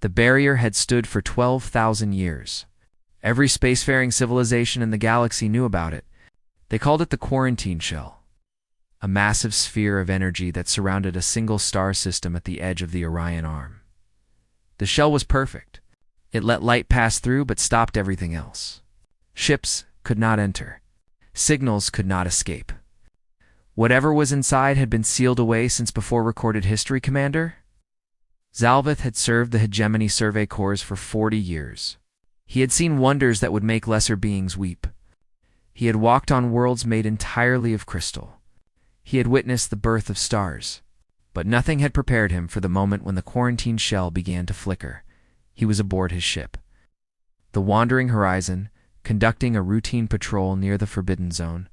The barrier had stood for 12,000 years. Every spacefaring civilization in the galaxy knew about it. They called it the quarantine shell, a massive sphere of energy that surrounded a single star system at the edge of the Orion Arm. The shell was perfect. It let light pass through but stopped everything else. Ships could not enter. Signals could not escape. Whatever was inside had been sealed away since before recorded history, Commander. Zalvith had served the Hegemony Survey Corps for 40 years. He had seen wonders that would make lesser beings weep. He had walked on worlds made entirely of crystal. He had witnessed the birth of stars. But nothing had prepared him for the moment when the quarantine shell began to flicker. He was aboard his ship, the Wandering Horizon, conducting a routine patrol near the Forbidden Zone.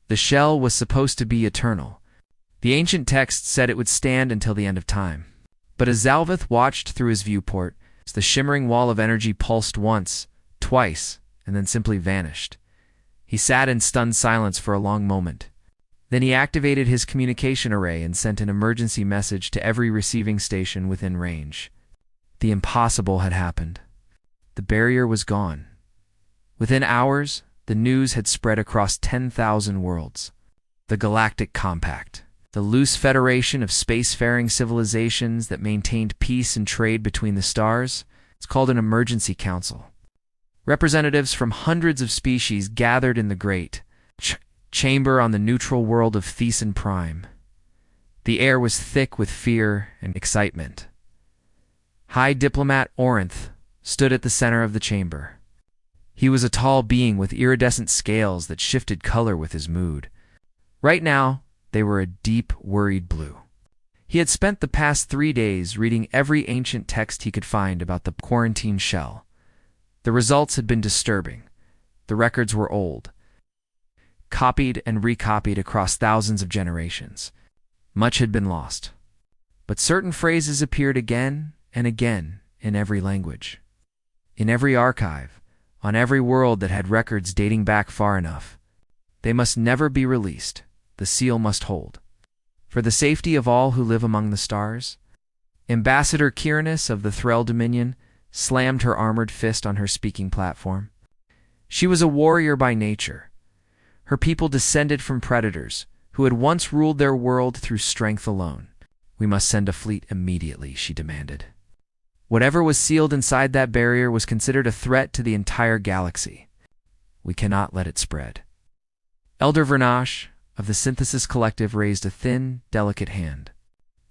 The shell was supposed to be eternal. The ancient texts said it would stand until the end of time. But as Zalvith watched through his viewport, the shimmering wall of energy pulsed once, twice, and then simply vanished. He sat in stunned silence for a long moment. Then he activated his communication array and sent an emergency message to every receiving station within range. The impossible had happened. The barrier was gone. Within hours, the news had spread across 10,000 worlds. The Galactic Compact, the loose federation of spacefaring civilizations that maintained peace and trade between the stars, it's called an emergency council. Representatives from hundreds of species gathered in the great chamber on the neutral world of Thesan Prime. The air was thick with fear and excitement. High Diplomat Orinth stood at the center of the chamber. He was a tall being with iridescent scales that shifted color with his mood. Right now, they were a deep, worried blue. He had spent the past 3 days reading every ancient text he could find about the quarantine shell. The results had been disturbing. The records were old, copied and recopied across thousands of generations. Much had been lost. But certain phrases appeared again and again in every language. In every archive, on every world that had records dating back far enough. They must never be released. The seal must hold. For the safety of all who live among the stars. Ambassador Kirinus of the Threll Dominion slammed her armored fist on her speaking platform. She was a warrior by nature. Her people descended from predators who had once ruled their world through strength alone. We must send a fleet immediately, she demanded. Whatever was sealed inside that barrier was considered a threat to the entire galaxy. We cannot let it spread. Elder Vernash of the Synthesis Collective raised a thin, delicate hand.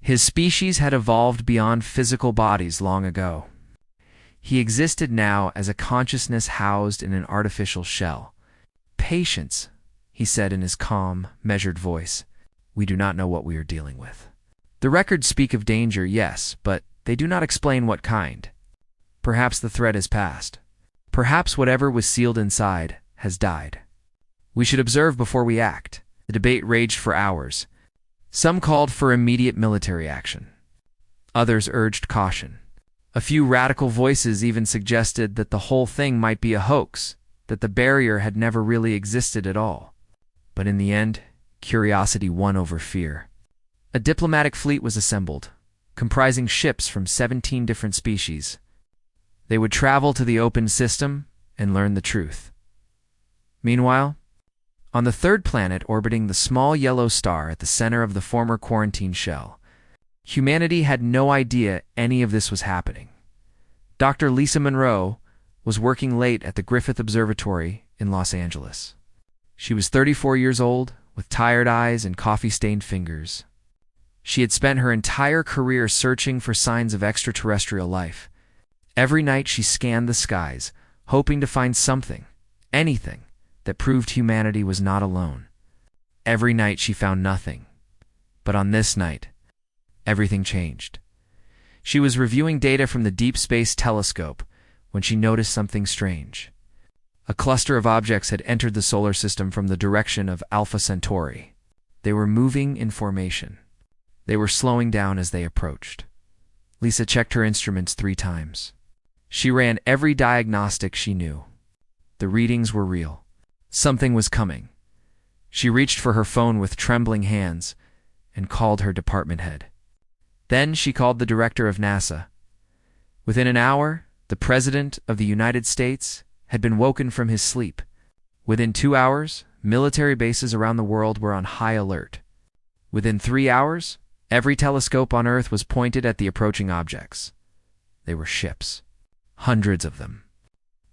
His species had evolved beyond physical bodies long ago. He existed now as a consciousness housed in an artificial shell. Patience, he said in his calm, measured voice. We do not know what we are dealing with. The records speak of danger, yes, but they do not explain what kind. Perhaps the threat is past. Perhaps whatever was sealed inside has died. We should observe before we act. The debate raged for hours. Some called for immediate military action. Others urged caution. A few radical voices even suggested that the whole thing might be a hoax, that the barrier had never really existed at all. But in the end, curiosity won over fear. A diplomatic fleet was assembled, comprising ships from 17 different species. They would travel to the open system and learn the truth. Meanwhile, on the third planet orbiting the small yellow star at the center of the former quarantine shell, humanity had no idea any of this was happening. Dr. Lisa Monroe was working late at the Griffith Observatory in Los Angeles. She was 34 years old, with tired eyes and coffee-stained fingers. She had spent her entire career searching for signs of extraterrestrial life. Every night she scanned the skies, hoping to find something, anything, that proved humanity was not alone. Every night she found nothing. But on this night, everything changed. She was reviewing data from the Deep Space Telescope when she noticed something strange. A cluster of objects had entered the solar system from the direction of Alpha Centauri. They were moving in formation. They were slowing down as they approached. Lisa checked her instruments 3 times. She ran every diagnostic she knew. The readings were real. Something was coming. She reached for her phone with trembling hands and called her department head. Then she called the director of NASA. Within an hour, the President of the United States had been woken from his sleep. Within 2 hours, military bases around the world were on high alert. Within 3 hours, every telescope on Earth was pointed at the approaching objects. They were ships. Hundreds of them.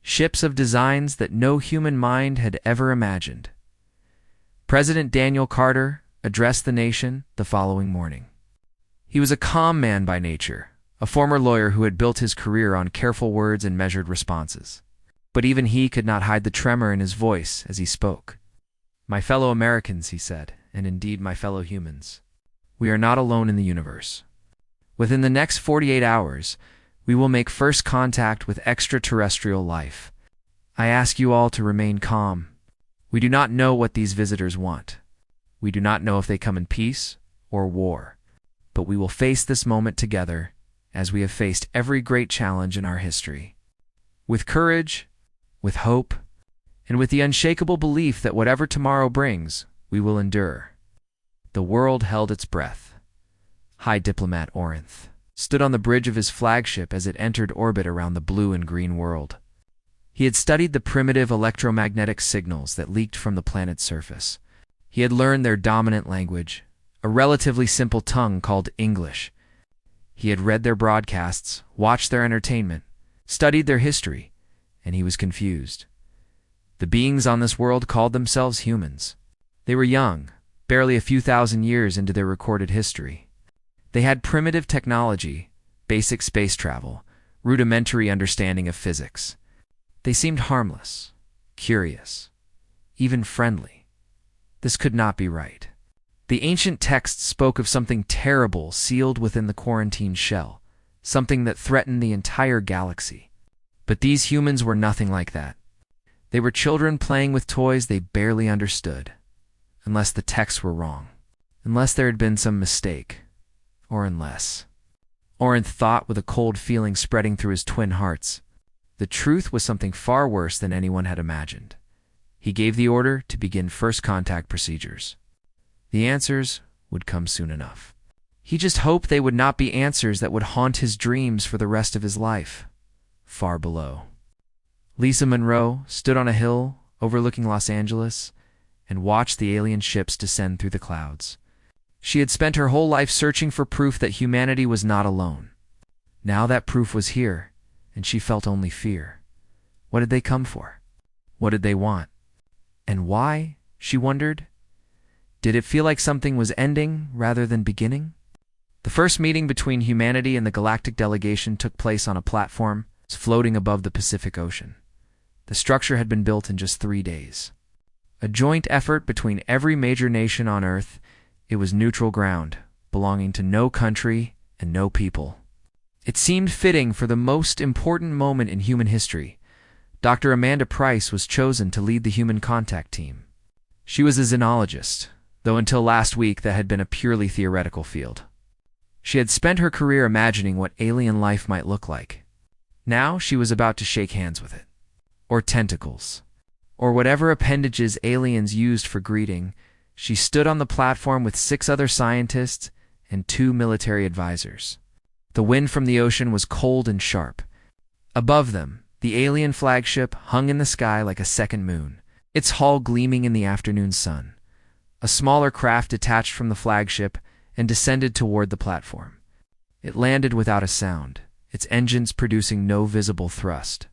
Ships of designs that no human mind had ever imagined. President Daniel Carter addressed the nation the following morning. He was a calm man by nature, a former lawyer who had built his career on careful words and measured responses. But even he could not hide the tremor in his voice as he spoke. "My fellow Americans," he said, "and indeed my fellow humans, we are not alone in the universe. Within the next 48 hours, we will make first contact with extraterrestrial life. I ask you all to remain calm. We do not know what these visitors want. We do not know if they come in peace or war. But we will face this moment together as we have faced every great challenge in our history. With courage, with hope, and with the unshakable belief that whatever tomorrow brings, we will endure." The world held its breath. High Diplomat Orinth stood on the bridge of his flagship as it entered orbit around the blue and green world. He had studied the primitive electromagnetic signals that leaked from the planet's surface. He had learned their dominant language, a relatively simple tongue called English. He had read their broadcasts, watched their entertainment, studied their history, and he was confused. The beings on this world called themselves humans. They were young, barely a few thousand years into their recorded history. They had primitive technology, basic space travel, rudimentary understanding of physics. They seemed harmless, curious, even friendly. This could not be right. The ancient texts spoke of something terrible sealed within the quarantine shell, something that threatened the entire galaxy. But these humans were nothing like that. They were children playing with toys they barely understood, unless the texts were wrong, unless there had been some mistake, or unless. Orinth thought with a cold feeling spreading through his twin hearts. The truth was something far worse than anyone had imagined. He gave the order to begin first contact procedures. The answers would come soon enough. He just hoped they would not be answers that would haunt his dreams for the rest of his life. Far below, Lisa Monroe stood on a hill overlooking Los Angeles and watched the alien ships descend through the clouds. She had spent her whole life searching for proof that humanity was not alone. Now that proof was here, and she felt only fear. What did they come for? What did they want? And why, she wondered? Did it feel like something was ending rather than beginning? The first meeting between humanity and the galactic delegation took place on a platform floating above the Pacific Ocean. The structure had been built in just 3 days. A joint effort between every major nation on Earth. It was neutral ground, belonging to no country and no people. It seemed fitting for the most important moment in human history. Dr. Amanda Price was chosen to lead the human contact team. She was a xenologist, though until last week that had been a purely theoretical field. She had spent her career imagining what alien life might look like. Now she was about to shake hands with it. Or tentacles. Or whatever appendages aliens used for greeting. She stood on the platform with 6 other scientists and 2 military advisors. The wind from the ocean was cold and sharp. Above them, the alien flagship hung in the sky like a second moon, its hull gleaming in the afternoon sun. A smaller craft detached from the flagship and descended toward the platform. It landed without a sound, its engines producing no visible thrust.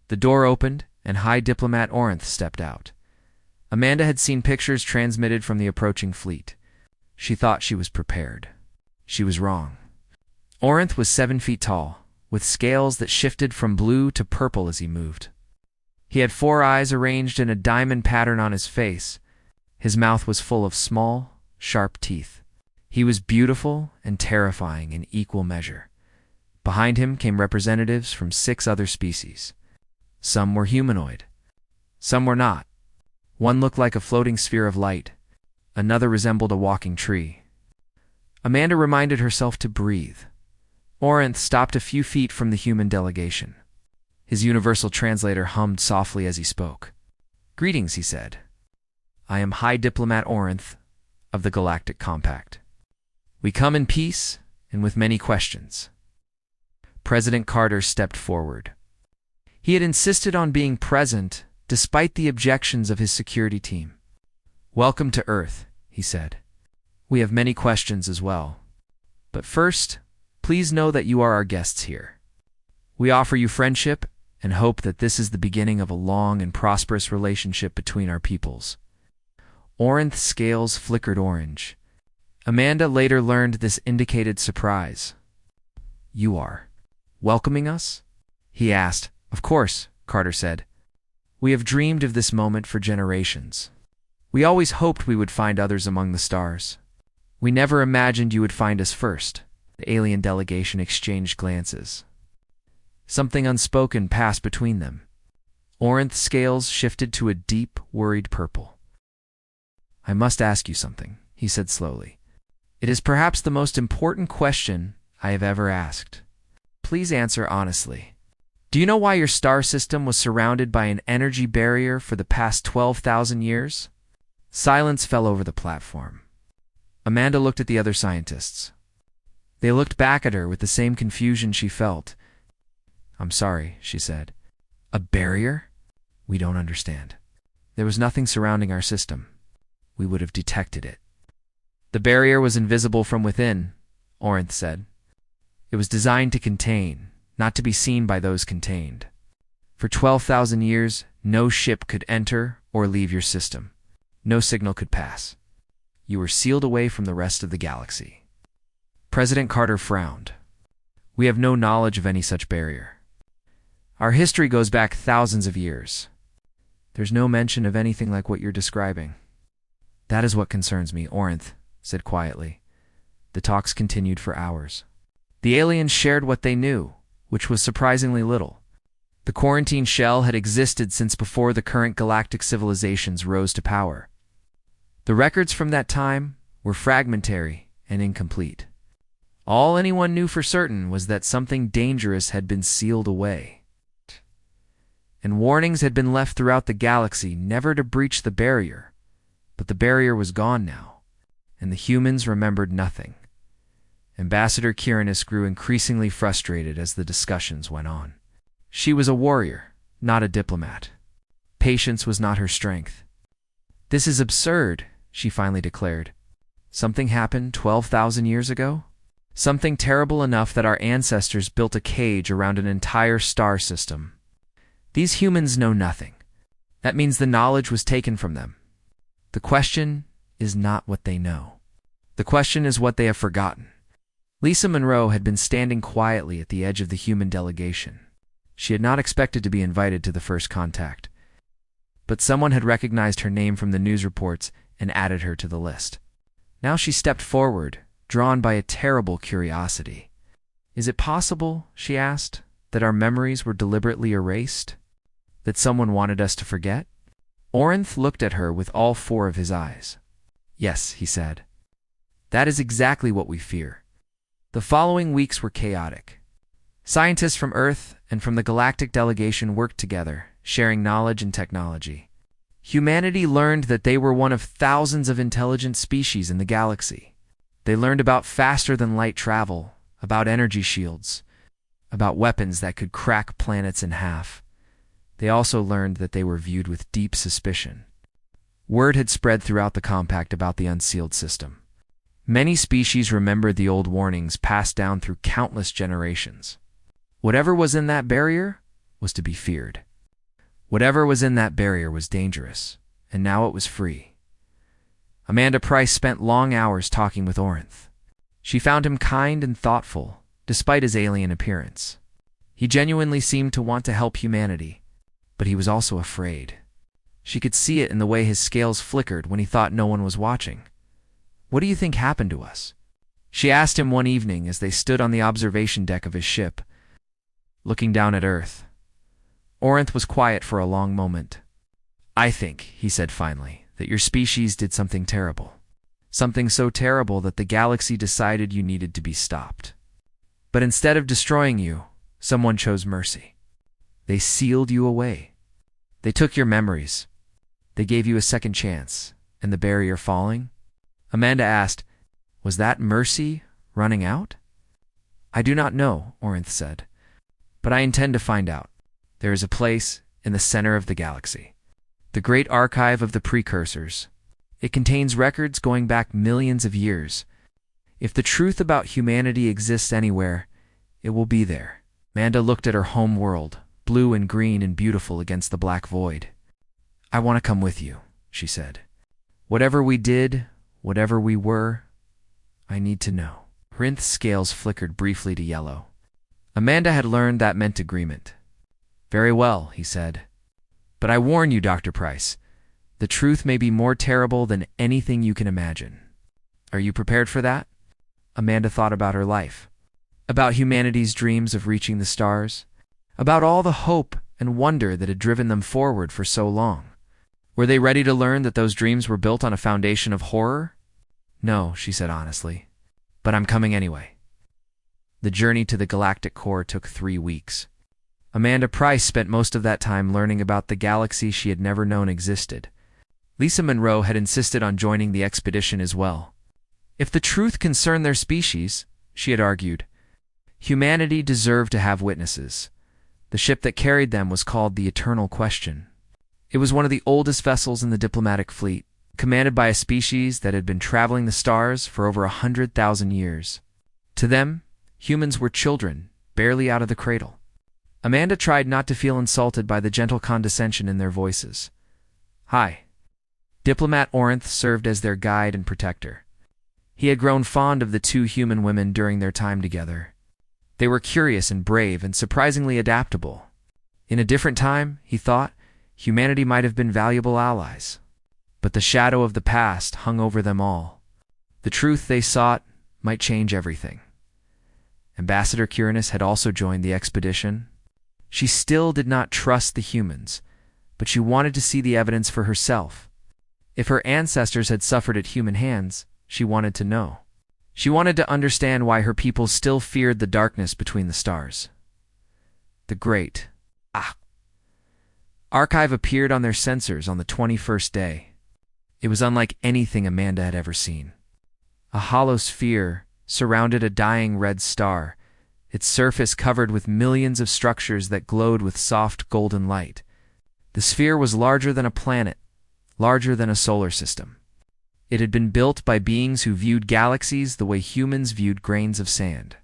The door opened, and High Diplomat Orinth stepped out. Amanda had seen pictures transmitted from the approaching fleet. She thought she was prepared. She was wrong. Orinth was 7 feet tall, with scales that shifted from blue to purple as he moved. He had 4 eyes arranged in a diamond pattern on his face. His mouth was full of small, sharp teeth. He was beautiful and terrifying in equal measure. Behind him came representatives from 6 other species. Some were humanoid. Some were not. One looked like a floating sphere of light. Another resembled a walking tree. Amanda reminded herself to breathe. Orinth stopped a few feet from the human delegation. His universal translator hummed softly as he spoke. "Greetings," he said. "I am High Diplomat Orinth of the Galactic Compact. We come in peace and with many questions. President Carter stepped forward. He had insisted on being present despite the objections of his security team. "Welcome to Earth," he said. "We have many questions as well. But first, please know that you are our guests here. We offer you friendship and hope that this is the beginning of a long and prosperous relationship between our peoples." Orinth's scales flickered orange. Amanda later learned this indicated surprise. "You are welcoming us?" he asked. "Of course," Carter said. "We have dreamed of this moment for generations. We always hoped we would find others among the stars. We never imagined you would find us first." The alien delegation exchanged glances. Something unspoken passed between them. Orinth's scales shifted to a deep, worried purple. "I must ask you something," he said slowly. "It is perhaps the most important question I have ever asked. Please answer honestly. Do you know why your star system was surrounded by an energy barrier for the past 12,000 years?" Silence fell over the platform. Amanda looked at the other scientists. They looked back at her with the same confusion she felt. "I'm sorry," she said. "A barrier? We don't understand. There was nothing surrounding our system. We would have detected it." "The barrier was invisible from within," Orinth said. "It was designed to contain, not to be seen by those contained. For 12,000 years, no ship could enter or leave your system. No signal could pass. You were sealed away from the rest of the galaxy." President Carter frowned. "We have no knowledge of any such barrier. Our history goes back thousands of years. There's no mention of anything like what you're describing." "That is what concerns me," Orinth said quietly. The talks continued for hours. The aliens shared what they knew, which was surprisingly little. The quarantine shell had existed since before the current galactic civilizations rose to power. The records from that time were fragmentary and incomplete. All anyone knew for certain was that something dangerous had been sealed away. And warnings had been left throughout the galaxy never to breach the barrier. But the barrier was gone now, and the humans remembered nothing. Ambassador Kiranis grew increasingly frustrated as the discussions went on. She was a warrior, not a diplomat. Patience was not her strength. "This is absurd," she finally declared. "Something happened 12,000 years ago? Something terrible enough that our ancestors built a cage around an entire star system. These humans know nothing. That means the knowledge was taken from them. The question is not what they know. The question is what they have forgotten." Lisa Monroe had been standing quietly at the edge of the human delegation. She had not expected to be invited to the first contact. But someone had recognized her name from the news reports and added her to the list. Now she stepped forward, drawn by a terrible curiosity. "Is it possible," she asked, "that our memories were deliberately erased? That someone wanted us to forget?" Orinth looked at her with all four of his eyes. "Yes," he said. "That is exactly what we fear." The following weeks were chaotic. Scientists from Earth and from the Galactic delegation worked together, sharing knowledge and technology. Humanity learned that they were one of thousands of intelligent species in the galaxy. They learned about faster-than-light travel, about energy shields, about weapons that could crack planets in half. They also learned that they were viewed with deep suspicion. Word had spread throughout the compact about the unsealed system. Many species remembered the old warnings passed down through countless generations. Whatever was in that barrier was to be feared. Whatever was in that barrier was dangerous, and now it was free. Amanda Price spent long hours talking with Orinth. She found him kind and thoughtful, despite his alien appearance. He genuinely seemed to want to help humanity, but he was also afraid. She could see it in the way his scales flickered when he thought no one was watching. "What do you think happened to us?" she asked him one evening as they stood on the observation deck of his ship, looking down at Earth. Orinth was quiet for a long moment. "I think," he said finally, "that your species did something terrible. Something so terrible that the galaxy decided you needed to be stopped. But instead of destroying you, someone chose mercy. They sealed you away. They took your memories. They gave you a second chance, and the barrier falling?" Amanda asked, "Was that mercy running out?" "I do not know," Orinth said. But I intend to find out. There is a place in the center of the galaxy, the great archive of the precursors. It contains records going back millions of years. If the truth about humanity exists anywhere, it will be there. Amanda looked at her home world, blue and green and beautiful against the black void. I want to come with you, she said. Whatever we did, whatever we were, I need to know. Rinth's scales flickered briefly to yellow. Amanda had learned that meant agreement. Very well, he said. But I warn you, Dr. Price, the truth may be more terrible than anything you can imagine. Are you prepared for that? Amanda thought about her life, about humanity's dreams of reaching the stars, about all the hope and wonder that had driven them forward for so long. Were they ready to learn that those dreams were built on a foundation of horror? No, she said honestly. But I'm coming anyway. The journey to the galactic core took 3 weeks. Amanda Price spent most of that time learning about the galaxy she had never known existed. Lisa Monroe had insisted on joining the expedition as well. If the truth concerned their species, she had argued, humanity deserved to have witnesses. The ship that carried them was called the Eternal Question. It was one of the oldest vessels in the diplomatic fleet, commanded by a species that had been traveling the stars for over 100,000 years. To them, humans were children, barely out of the cradle. Amanda tried not to feel insulted by the gentle condescension in their voices. Hi. Diplomat Orinth served as their guide and protector. He had grown fond of the 2 human women during their time together. They were curious and brave and surprisingly adaptable. In a different time, he thought, humanity might have been valuable allies. But the shadow of the past hung over them all. The truth they sought might change everything. Ambassador Quirinus had also joined the expedition. She still did not trust the humans, but she wanted to see the evidence for herself. If her ancestors had suffered at human hands, she wanted to know. She wanted to understand why her people still feared the darkness between the stars. The Great Archive appeared on their sensors on the 21st day. It was unlike anything Amanda had ever seen. A hollow sphere surrounded a dying red star, its surface covered with millions of structures that glowed with soft golden light. The sphere was larger than a planet, larger than a solar system. It had been built by beings who viewed galaxies the way humans viewed grains of sand.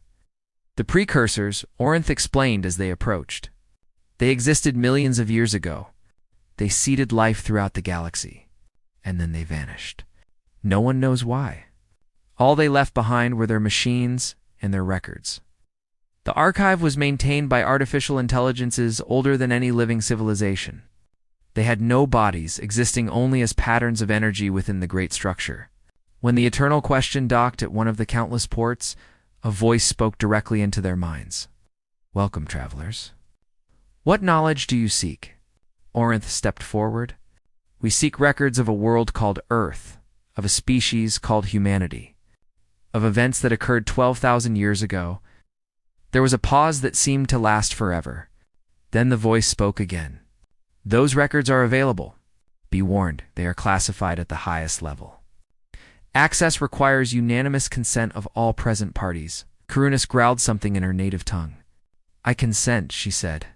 The precursors, Orinth explained as they approached. They existed millions of years ago. They seeded life throughout the galaxy, and then they vanished. No one knows why. All they left behind were their machines and their records. The archive was maintained by artificial intelligences older than any living civilization. They had no bodies, existing only as patterns of energy within the great structure. When the Eternal Question docked at one of the countless ports, a voice spoke directly into their minds. Welcome, travelers. What knowledge do you seek? Orinth stepped forward. We seek records of a world called Earth, of a species called humanity, of events that occurred 12,000 years ago. There was a pause that seemed to last forever. Then the voice spoke again. Those records are available. Be warned, they are classified at the highest level. Access requires unanimous consent of all present parties. Quirinus growled something in her native tongue. I consent, she said.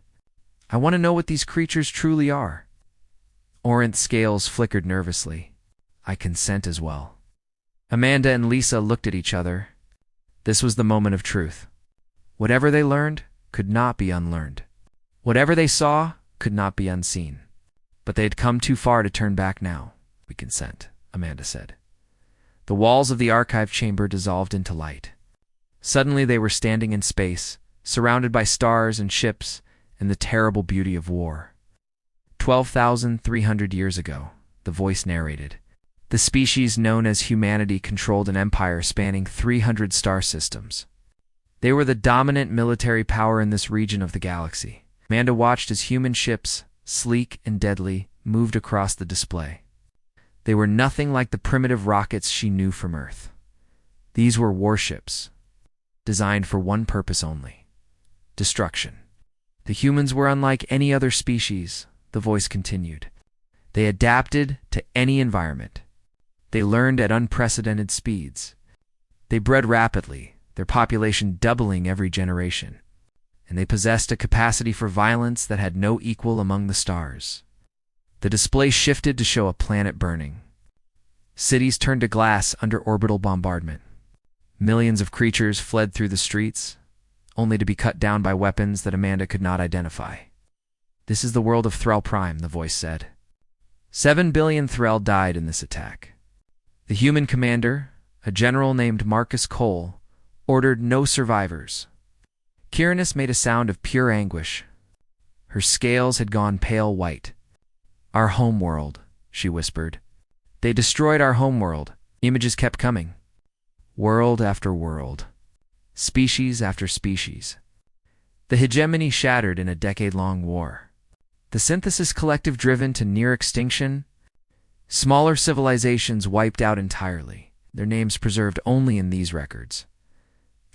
I want to know what these creatures truly are. Orinth's scales flickered nervously. I consent as well. Amanda and Lisa looked at each other. This was the moment of truth. Whatever they learned could not be unlearned. Whatever they saw could not be unseen. But they had come too far to turn back now. We consent, Amanda said. The walls of the archive chamber dissolved into light. Suddenly they were standing in space, surrounded by stars and ships and the terrible beauty of war. 12,300 years ago, the voice narrated, the species known as humanity controlled an empire spanning 300 star systems. They were the dominant military power in this region of the galaxy. Amanda watched as human ships, sleek and deadly, moved across the display. They were nothing like the primitive rockets she knew from Earth. These were warships, designed for one purpose only: destruction. The humans were unlike any other species, the voice continued. They adapted to any environment. They learned at unprecedented speeds. They bred rapidly, their population doubling every generation. and they possessed a capacity for violence that had no equal among the stars. The display shifted to show a planet burning. Cities turned to glass under orbital bombardment. Millions of creatures fled through the streets, only to be cut down by weapons that Amanda could not identify. "This is the world of Thrall Prime," the voice said. 7 billion Thrall died in this attack. The human commander, a general named Marcus Cole, ordered no survivors. Kyrannus made a sound of pure anguish. Her scales had gone pale white. "Our homeworld," she whispered. "They destroyed our homeworld." Images kept coming. World after world. Species after species. The hegemony shattered in a decade-long war. The synthesis collective driven to near extinction. Smaller civilizations wiped out entirely, their names preserved only in these records.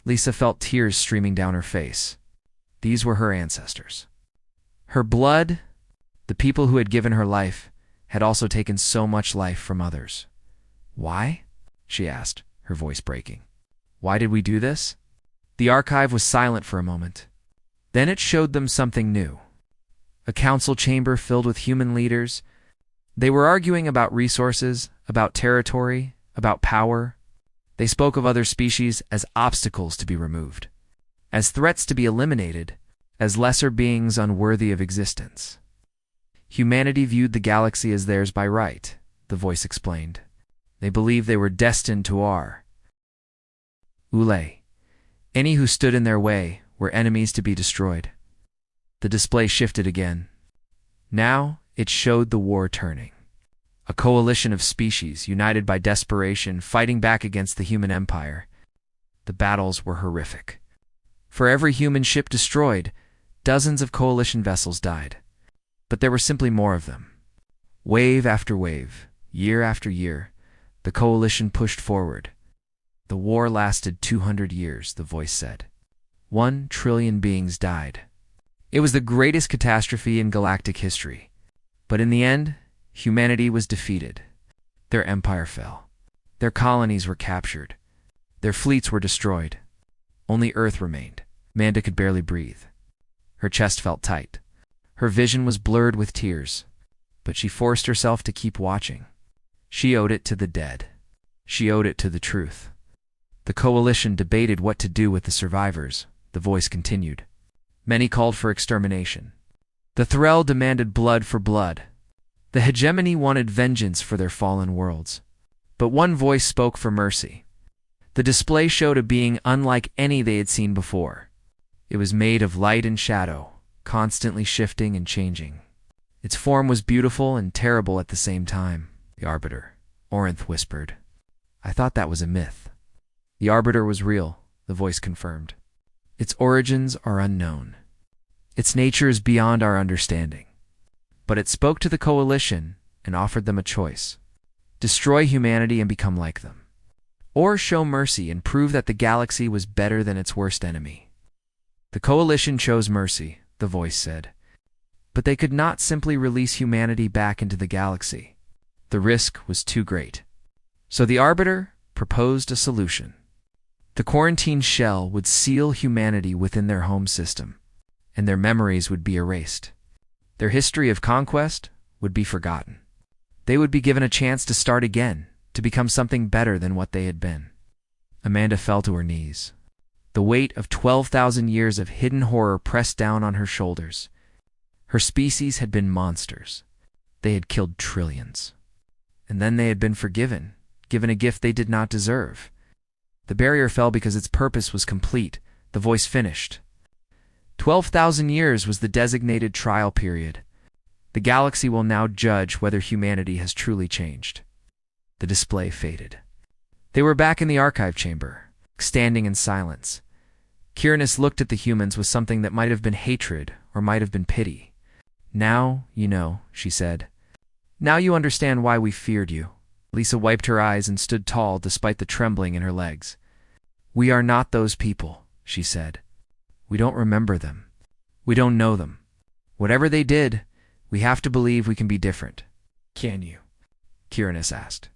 Lisa felt tears streaming down her face. These were her ancestors. Her blood, the people who had given her life, had also taken so much life from others. "Why?" she asked, her voice breaking. "Why did we do this?" The archive was silent for a moment. Then it showed them something new. A council chamber filled with human leaders. They were arguing about resources, about territory, about power. They spoke of other species as obstacles to be removed, as threats to be eliminated, as lesser beings unworthy of existence. Humanity viewed the galaxy as theirs by right, the voice explained. They believed they were destined to our Ule. Any who stood in their way were enemies to be destroyed. The display shifted again. Now it showed the war turning. A coalition of species, united by desperation, fighting back against the human empire. The battles were horrific. For every human ship destroyed, dozens of coalition vessels died. But there were simply more of them. Wave after wave, year after year, the coalition pushed forward. The war lasted 200 years, the voice said. 1 trillion beings died. It was the greatest catastrophe in galactic history. But in the end, humanity was defeated. Their empire fell. Their colonies were captured. Their fleets were destroyed. Only Earth remained. Amanda could barely breathe. Her chest felt tight. Her vision was blurred with tears. But she forced herself to keep watching. She owed it to the dead. She owed it to the truth. The coalition debated what to do with the survivors. The voice continued. Many called for extermination. The Thrall demanded blood for blood. The hegemony wanted vengeance for their fallen worlds. But one voice spoke for mercy. The display showed a being unlike any they had seen before. It was made of light and shadow, constantly shifting and changing. Its form was beautiful and terrible at the same time. "The Arbiter," Orinth whispered. "I thought that was a myth." "The Arbiter was real," the voice confirmed. "Its origins are unknown. Its nature is beyond our understanding. But it spoke to the coalition and offered them a choice. Destroy humanity and become like them. Or show mercy and prove that the galaxy was better than its worst enemy." The coalition chose mercy, the voice said. But they could not simply release humanity back into the galaxy. The risk was too great. So the Arbiter proposed a solution. The quarantine shell would seal humanity within their home system, and their memories would be erased. Their history of conquest would be forgotten. They would be given a chance to start again, to become something better than what they had been. Amanda fell to her knees. The weight of 12,000 years of hidden horror pressed down on her shoulders. Her species had been monsters. They had killed trillions. And then they had been forgiven, given a gift they did not deserve. The barrier fell because its purpose was complete. The voice finished. 12,000 years was the designated trial period. The galaxy will now judge whether humanity has truly changed. The display faded. They were back in the archive chamber, standing in silence. Kyrannus looked at the humans with something that might have been hatred or might have been pity. "Now, you know," she said. "Now you understand why we feared you." Lisa wiped her eyes and stood tall despite the trembling in her legs. "We are not those people," she said. "We don't remember them. We don't know them. Whatever they did, we have to believe we can be different." "Can you?" Kyrannus asked.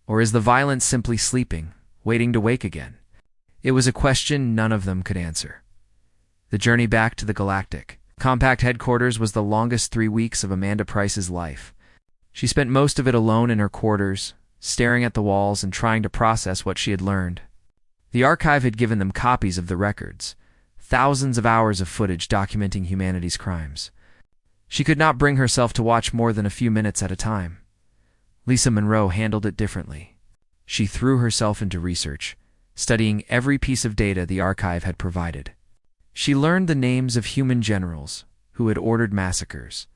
"Or is the violence simply sleeping, waiting to wake again?" It was a question none of them could answer. The journey back to the Galactic Compact headquarters was the longest 3 weeks of Amanda Price's life. She spent most of it alone in her quarters, staring at the walls and trying to process what she had learned. The archive had given them copies of the records, thousands of hours of footage documenting humanity's crimes. She could not bring herself to watch more than a few minutes at a time. Lisa Monroe handled it differently. She threw herself into research, studying every piece of data the archive had provided. She learned the names of human generals who had ordered massacres.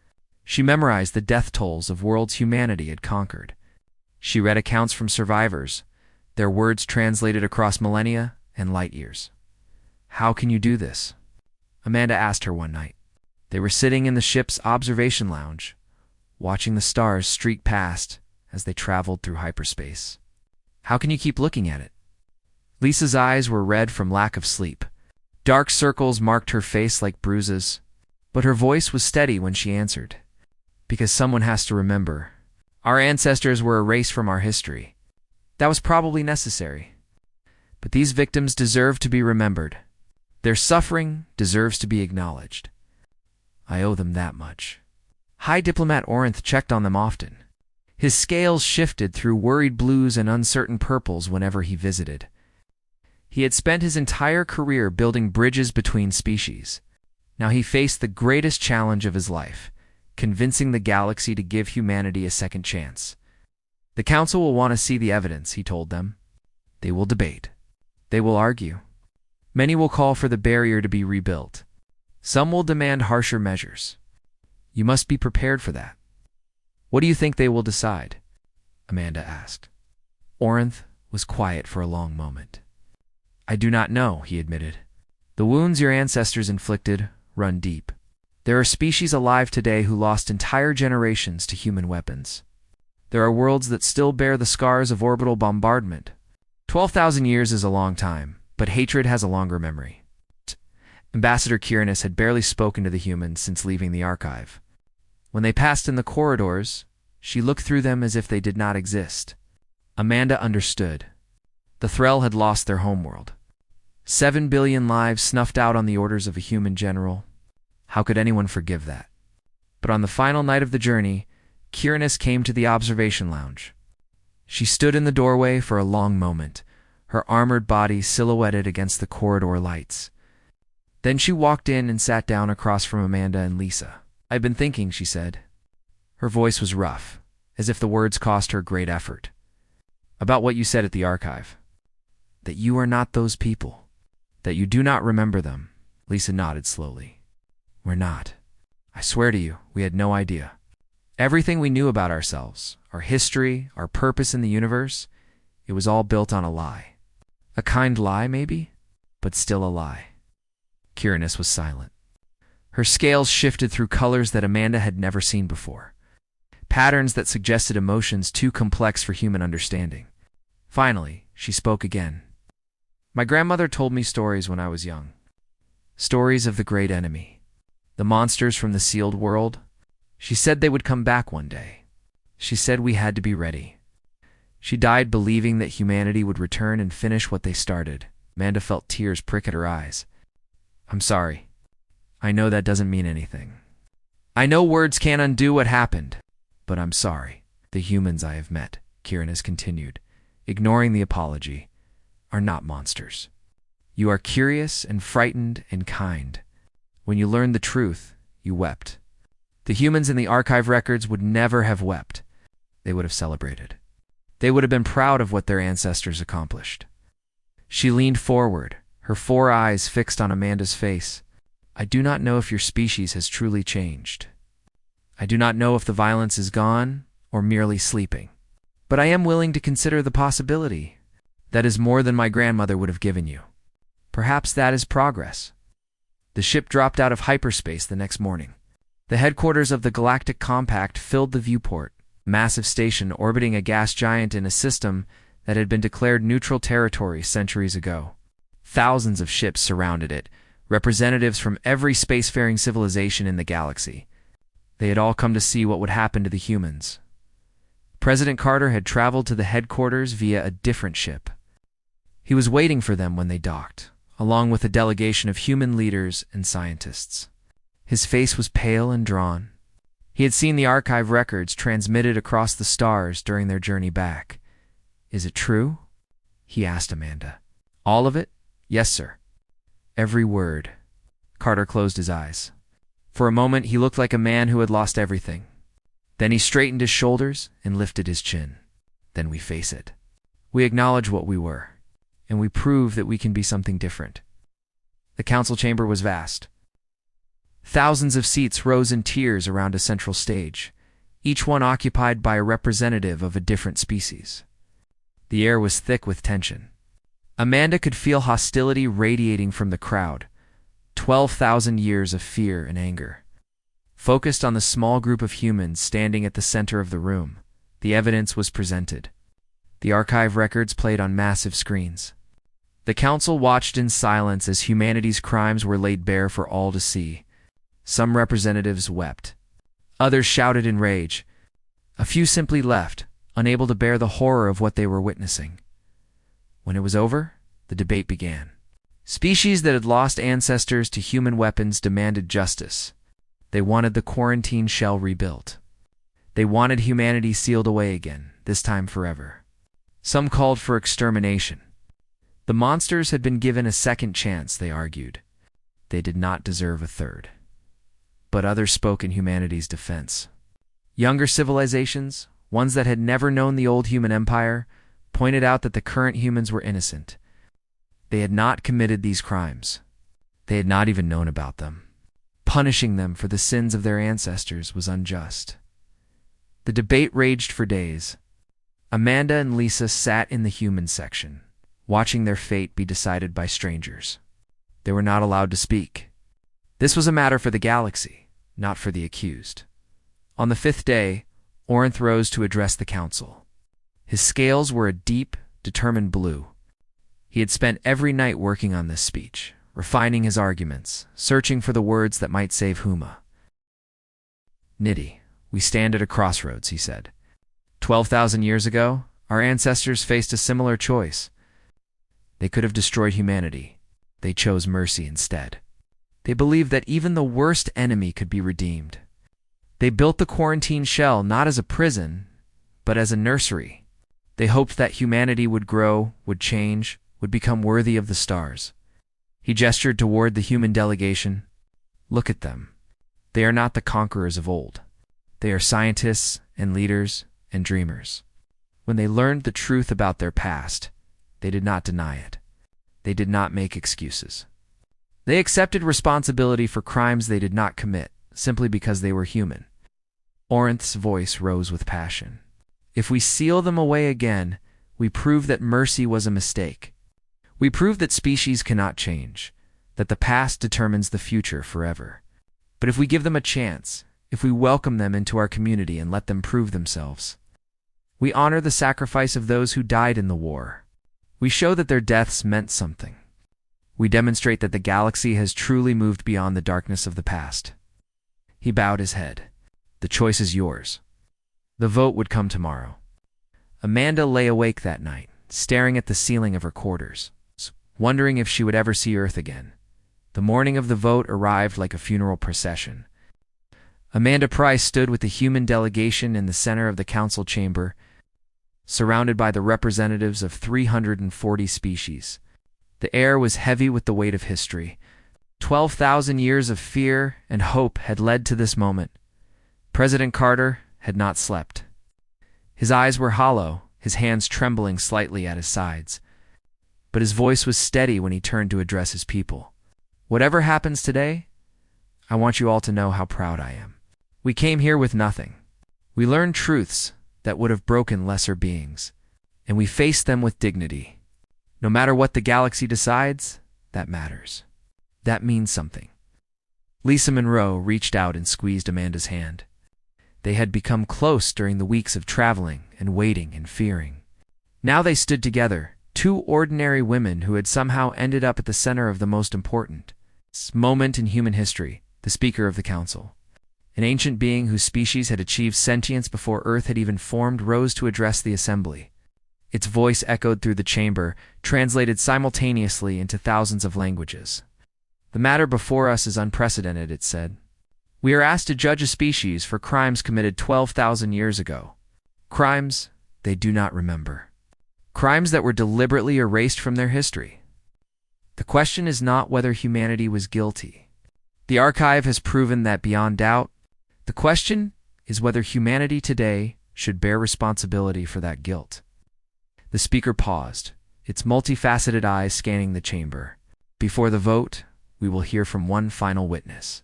She memorized the death tolls of worlds humanity had conquered. She read accounts from survivors, their words translated across millennia and light years. "How can you do this?" Amanda asked her one night. They were sitting in the ship's observation lounge, watching the stars streak past as they traveled through hyperspace. "How can you keep looking at it?" Lisa's eyes were red from lack of sleep. Dark circles marked her face like bruises, but her voice was steady when she answered. "Because someone has to remember. Our ancestors were erased from our history. That was probably necessary. But these victims deserve to be remembered. Their suffering deserves to be acknowledged. I owe them that much." High Diplomat Orinth checked on them often. His scales shifted through worried blues and uncertain purples whenever he visited. He had spent his entire career building bridges between species. Now he faced the greatest challenge of his life, convincing the galaxy to give humanity a second chance. "The Council will want to see the evidence," he told them. "They will debate. They will argue. Many will call for the barrier to be rebuilt. Some will demand harsher measures. You must be prepared for that." "What do you think they will decide?" Amanda asked. Orinth was quiet for a long moment. "I do not know," he admitted. "The wounds your ancestors inflicted run deep. There are species alive today who lost entire generations to human weapons. There are worlds that still bear the scars of orbital bombardment. 12,000 years is a long time, but hatred has a longer memory." Ambassador Quirinus had barely spoken to the humans since leaving the archive. When they passed in the corridors, she looked through them as if they did not exist. Amanda understood. The Threll had lost their homeworld. 7 billion lives snuffed out on the orders of a human general. How could anyone forgive that? But on the final night of the journey, Quirinus came to the observation lounge. She stood in the doorway for a long moment, her armored body silhouetted against the corridor lights. Then she walked in and sat down across from Amanda and Lisa. "I've been thinking," she said. Her voice was rough, as if the words cost her great effort. "About what you said at the archive. That you are not those people. That you do not remember them." Lisa nodded slowly. "We're not. I swear to you, we had no idea. Everything we knew about ourselves, our history, our purpose in the universe, it was all built on a lie. A kind lie, maybe, but still a lie." Quirinus was silent. Her scales shifted through colors that Amanda had never seen before, patterns that suggested emotions too complex for human understanding. Finally, she spoke again. "My grandmother told me stories when I was young. Stories of the great enemy, the monsters from the sealed world. She said they would come back one day. She said we had to be ready. She died believing that humanity would return and finish what they started." Amanda felt tears prick at her eyes. "I'm sorry. I know that doesn't mean anything. I know words can't undo what happened, but I'm sorry. The humans I have met," Quirinus continued, ignoring the apology, "are not monsters. You are curious and frightened and kind. When you learned the truth, you wept. The humans in the archive records would never have wept. They would have celebrated. They would have been proud of what their ancestors accomplished." She leaned forward, her 4 eyes fixed on Amanda's face. "I do not know if your species has truly changed. I do not know if the violence is gone or merely sleeping. But I am willing to consider the possibility. That is more than my grandmother would have given you. Perhaps that is progress." The ship dropped out of hyperspace the next morning. The headquarters of the Galactic Compact filled the viewport, a massive station orbiting a gas giant in a system that had been declared neutral territory centuries ago. Thousands of ships surrounded it, representatives from every spacefaring civilization in the galaxy. They had all come to see what would happen to the humans. President Carter had traveled to the headquarters via a different ship. He was waiting for them when they docked, along with a delegation of human leaders and scientists. His face was pale and drawn. He had seen the archive records transmitted across the stars during their journey back. "Is it true?" he asked Amanda. "All of it?" "Yes, sir." "Every word." Carter closed his eyes. For a moment, he looked like a man who had lost everything. Then he straightened his shoulders and lifted his chin. "Then we face it. We acknowledge what we were, and we prove that we can be something different." The council chamber was vast. Thousands of seats rose in tiers around a central stage, each one occupied by a representative of a different species. The air was thick with tension. Amanda could feel hostility radiating from the crowd, 12,000 years of fear and anger. Focused on the small group of humans standing at the center of the room, the evidence was presented. The archive records played on massive screens. The council watched in silence as humanity's crimes were laid bare for all to see. Some representatives wept. Others shouted in rage. A few simply left, unable to bear the horror of what they were witnessing. When it was over, the debate began. Species that had lost ancestors to human weapons demanded justice. They wanted the quarantine shell rebuilt. They wanted humanity sealed away again, this time forever. Some called for extermination. The monsters had been given a second chance, they argued. They did not deserve a third. But others spoke in humanity's defense. Younger civilizations, ones that had never known the old human empire, pointed out that the current humans were innocent. They had not committed these crimes. They had not even known about them. Punishing them for the sins of their ancestors was unjust. The debate raged for days. Amanda and Lisa sat in the human section, watching their fate be decided by strangers. They were not allowed to speak. This was a matter for the galaxy, not for the accused. On the fifth day, Orinth rose to address the council. His scales were a deep, determined blue. He had spent every night working on this speech, refining his arguments, searching for the words that might save Huma. "Nidhi, we stand at a crossroads," he said. 12,000 years ago, our ancestors faced a similar choice. They could have destroyed humanity. They chose mercy instead. They believed that even the worst enemy could be redeemed. They built the quarantine shell not as a prison, but as a nursery. They hoped that humanity would grow, would change, would become worthy of the stars. He gestured toward the human delegation. "Look at them. They are not the conquerors of old. They are scientists and leaders and dreamers. When they learned the truth about their past, they did not deny it. They did not make excuses. They accepted responsibility for crimes they did not commit, simply because they were human." Orinth's voice rose with passion. "If we seal them away again, we prove that mercy was a mistake. We prove that species cannot change, that the past determines the future forever. But if we give them a chance, if we welcome them into our community and let them prove themselves, we honor the sacrifice of those who died in the war. We show that their deaths meant something. We demonstrate that the galaxy has truly moved beyond the darkness of the past." He bowed his head. "The choice is yours." The vote would come tomorrow. Amanda lay awake that night, staring at the ceiling of her quarters, wondering if she would ever see Earth again. The morning of the vote arrived like a funeral procession. Amanda Price stood with the human delegation in the center of the council chamber, surrounded by the representatives of 340 species. The air was heavy with the weight of history. 12,000 years of fear and hope had led to this moment. President Carter had not slept. His eyes were hollow, his hands trembling slightly at his sides. But his voice was steady when he turned to address his people. "Whatever happens today, I want you all to know how proud I am. We came here with nothing. We learned truths that would have broken lesser beings, and we faced them with dignity. No matter what the galaxy decides, that matters. That means something." Lisa Monroe reached out and squeezed Amanda's hand. They had become close during the weeks of traveling and waiting and fearing. Now they stood together, two ordinary women who had somehow ended up at the center of the most important moment in human history, the Speaker of the Council. An ancient being whose species had achieved sentience before Earth had even formed rose to address the assembly. Its voice echoed through the chamber, translated simultaneously into thousands of languages. "The matter before us is unprecedented," it said. "We are asked to judge a species for crimes committed 12,000 years ago. Crimes they do not remember. Crimes that were deliberately erased from their history. The question is not whether humanity was guilty. The archive has proven that beyond doubt. The question is whether humanity today should bear responsibility for that guilt." The speaker paused, its multifaceted eyes scanning the chamber. "Before the vote, we will hear from one final witness.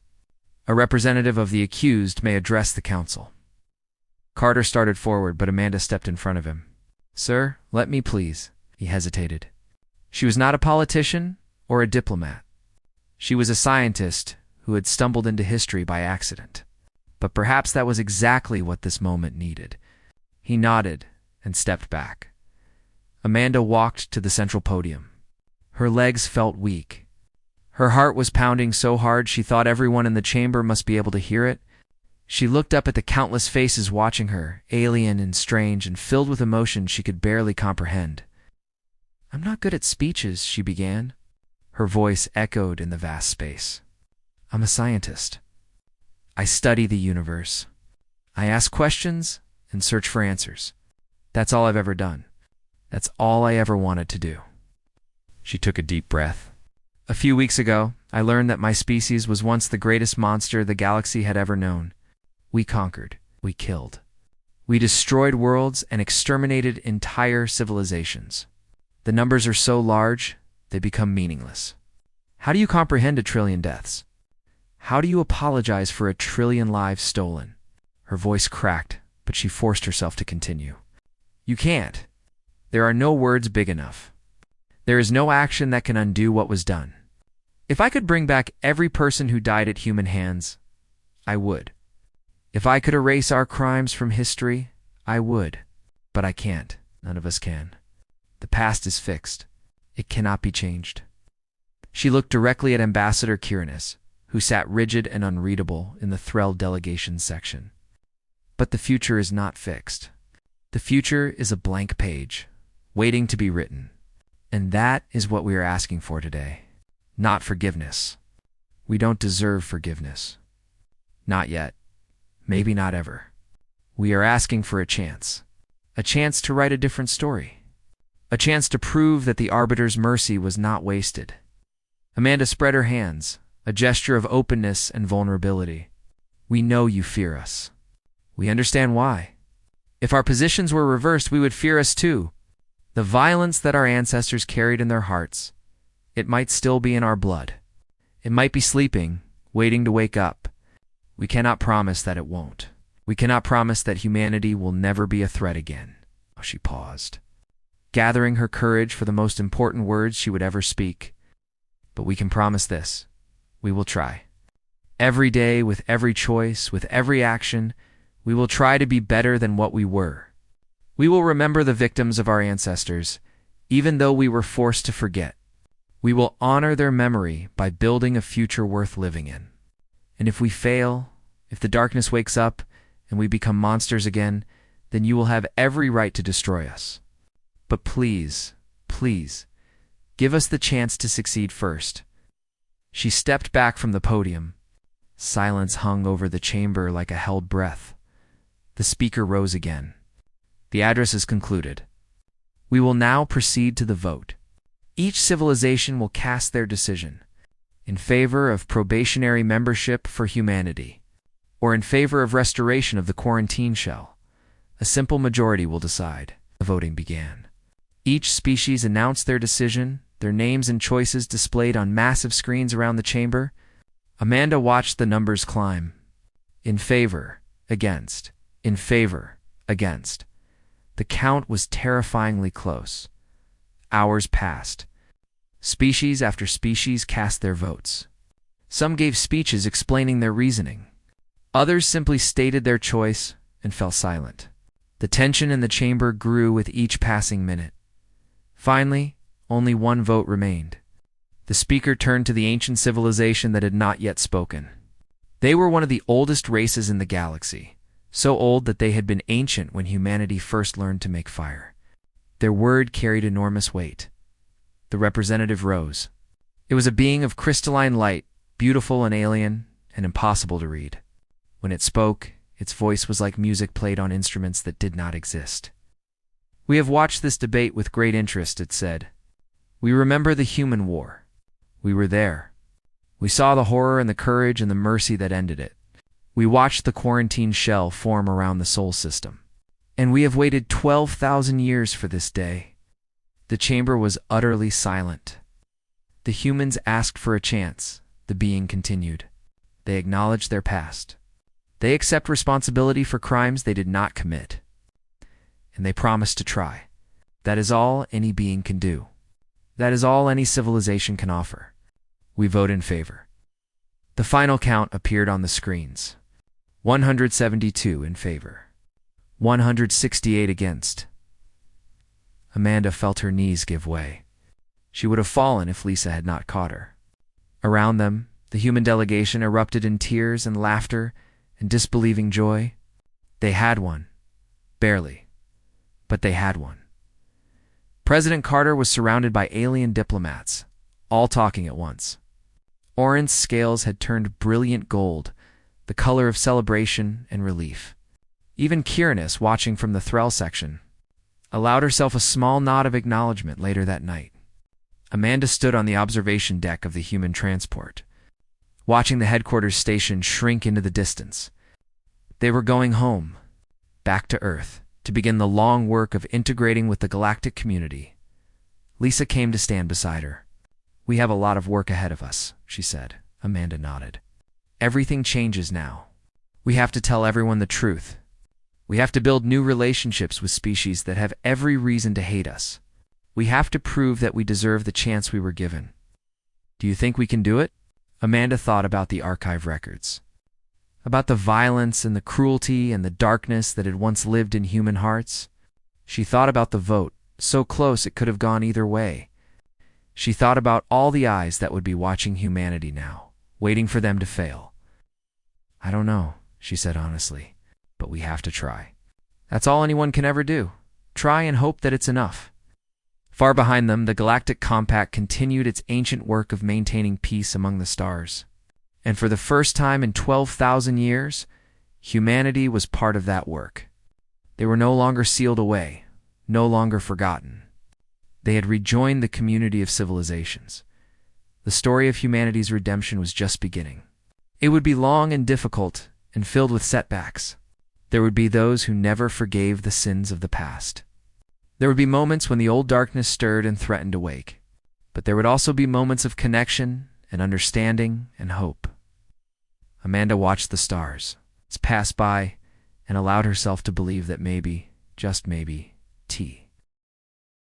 A representative of the accused may address the council." Carter started forward, but Amanda stepped in front of him. "Sir, let me please." He hesitated. She was not a politician or a diplomat. She was a scientist who had stumbled into history by accident. But perhaps that was exactly what this moment needed. He nodded and stepped back. Amanda walked to the central podium. Her legs felt weak. Her heart was pounding so hard she thought everyone in the chamber must be able to hear it. She looked up at the countless faces watching her, alien and strange and filled with emotion she could barely comprehend. "I'm not good at speeches," she began. Her voice echoed in the vast space. "I'm a scientist. I study the universe. I ask questions and search for answers. That's all I've ever done. That's all I ever wanted to do." She took a deep breath. "A few weeks ago, I learned that my species was once the greatest monster the galaxy had ever known. We conquered. We killed. We destroyed worlds and exterminated entire civilizations. The numbers are so large, they become meaningless. How do you comprehend 1,000,000,000,000 deaths? How do you apologize for 1,000,000,000,000 lives stolen?" Her voice cracked, but she forced herself to continue. "You can't. There are no words big enough. There is no action that can undo what was done. If I could bring back every person who died at human hands, I would. If I could erase our crimes from history, I would. But I can't. None of us can. The past is fixed. It cannot be changed." She looked directly at Ambassador Kiranis, who sat rigid and unreadable in the Threll delegation section. "But the future is not fixed. The future is a blank page, waiting to be written. And that is what we are asking for today. Not forgiveness. We don't deserve forgiveness. Not yet. Maybe not ever. We are asking for a chance to write a different story. A chance to prove that the Arbiter's mercy was not wasted." Amanda spread her hands, a gesture of openness and vulnerability. "We know you fear us. We understand why. If our positions were reversed, we would fear us too. The violence that our ancestors carried in their hearts, it might still be in our blood. It might be sleeping, waiting to wake up. We cannot promise that it won't. We cannot promise that humanity will never be a threat again." She paused, gathering her courage for the most important words she would ever speak. "But we can promise this. We will try. Every day, with every choice, with every action, we will try to be better than what we were. We will remember the victims of our ancestors, even though we were forced to forget. We will honor their memory by building a future worth living in. And if we fail, if the darkness wakes up and we become monsters again, then you will have every right to destroy us. But please, please, give us the chance to succeed first." She stepped back from the podium. Silence hung over the chamber like a held breath. The speaker rose again. "The address is concluded. We will now proceed to the vote. Each civilization will cast their decision in favor of probationary membership for humanity, or in favor of restoration of the quarantine shell. A simple majority will decide." The voting began. Each species announced their decision, their names and choices displayed on massive screens around the chamber. Amanda watched the numbers climb. In favor, against, in favor, against. The count was terrifyingly close. Hours passed. Species after species cast their votes. Some gave speeches explaining their reasoning. Others simply stated their choice and fell silent. The tension in the chamber grew with each passing minute. Finally, only one vote remained. The speaker turned to the ancient civilization that had not yet spoken. They were one of the oldest races in the galaxy, so old that they had been ancient when humanity first learned to make fire. Their word carried enormous weight. The representative rose. It was a being of crystalline light, beautiful and alien, and impossible to read. When it spoke, its voice was like music played on instruments that did not exist. "We have watched this debate with great interest," it said. "We remember the human war. We were there. We saw the horror and the courage and the mercy that ended it. We watched the quarantine shell form around the Sol system. And we have waited 12,000 years for this day." The chamber was utterly silent. "The humans asked for a chance," the being continued. "They acknowledged their past. They accept responsibility for crimes they did not commit. And they promise to try. That is all any being can do. That is all any civilization can offer. We vote in favor." The final count appeared on the screens. 172 in favor. 168 against. Amanda felt her knees give way. She would have fallen if Lisa had not caught her. Around them, the human delegation erupted in tears and laughter and disbelieving joy. They had won. Barely. But they had won. President Carter was surrounded by alien diplomats, all talking at once. Oren's scales had turned brilliant gold, the color of celebration and relief. Even Kiranis, watching from the Thrall section, allowed herself a small nod of acknowledgement later that night. Amanda stood on the observation deck of the human transport, watching the headquarters station shrink into the distance. They were going home, back to Earth, to begin the long work of integrating with the galactic community. Lisa came to stand beside her. "We have a lot of work ahead of us," she said. Amanda nodded. "Everything changes now. We have to tell everyone the truth. We have to build new relationships with species that have every reason to hate us. We have to prove that we deserve the chance we were given. Do you think we can do it?" Amanda thought about the archive records, about the violence and the cruelty and the darkness that had once lived in human hearts. She thought about the vote, so close it could have gone either way. She thought about all the eyes that would be watching humanity now, waiting for them to fail. "I don't know," she said honestly, "but we have to try. That's all anyone can ever do. Try and hope that it's enough." Far behind them, the Galactic Compact continued its ancient work of maintaining peace among the stars. And for the first time in 12,000 years, humanity was part of that work. They were no longer sealed away, no longer forgotten. They had rejoined the community of civilizations. The story of humanity's redemption was just beginning. It would be long and difficult and filled with setbacks. There would be those who never forgave the sins of the past. There would be moments when the old darkness stirred and threatened to wake. But there would also be moments of connection and understanding and hope. Amanda watched the stars pass by and allowed herself to believe that maybe, just maybe, tea